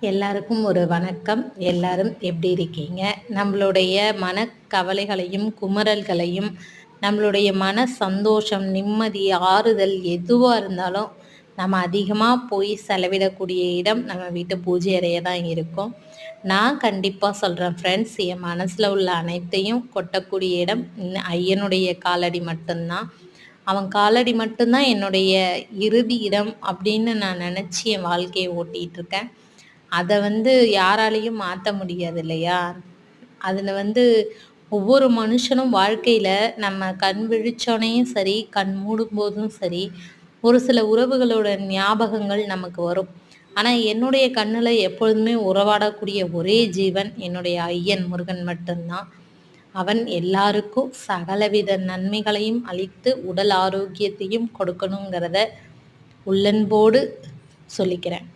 எல்லாருக்கும் ஒரு வணக்கம். எல்லாரும் எப்படி இருக்கீங்க? நம்மளுடைய மனக்கவலைகளையும், குமறல்களையும், நம்மளுடைய மன சந்தோஷம், நிம்மதி, ஆறுதல் எதுவா இருந்தாலும், நம்ம அதிகமா போய் செலவிடக்கூடிய இடம் நம்ம வீட்டு பூஜை அறையா தான் இருக்கும். நான் கண்டிப்பா சொல்றேன் ஃப்ரெண்ட்ஸ், என் மனசுல உள்ள அனைத்தையும் கொட்டக்கூடிய இடம் ஐயனுடைய காலடி மட்டும்தான். அவன் காலடி மட்டும்தான் என்னுடைய இறுதி இடம் அப்படின்னு நான் நெனச்சு என் வாழ்க்கைய ஓட்டிட்டு இருக்கேன். அத யாராலயும் மாத்த முடியாது இல்லையா? அதுல ஒவ்வொரு மனுஷனும் வாழ்க்கையில நம்ம கண் விழிச்சோனையும் சரி, கண் மூடும்போதும் சரி, ஒரு சில உறவுகளோட ஞாபகங்கள் நமக்கு வரும். ஆனா, என்னுடைய கண்ணுல எப்பொழுதுமே உறவாடக்கூடிய ஒரே ஜீவன் என்னுடைய ஐயன் முருகன் மட்டும்தான். அவன் எல்லாருக்கும் சகலவித நன்மைகளையும் அளித்து, உடல் ஆரோக்கியத்தையும் கொடுக்கணுங்கிறத உள்ளன்போடு சொல்லிக்கிறேன்.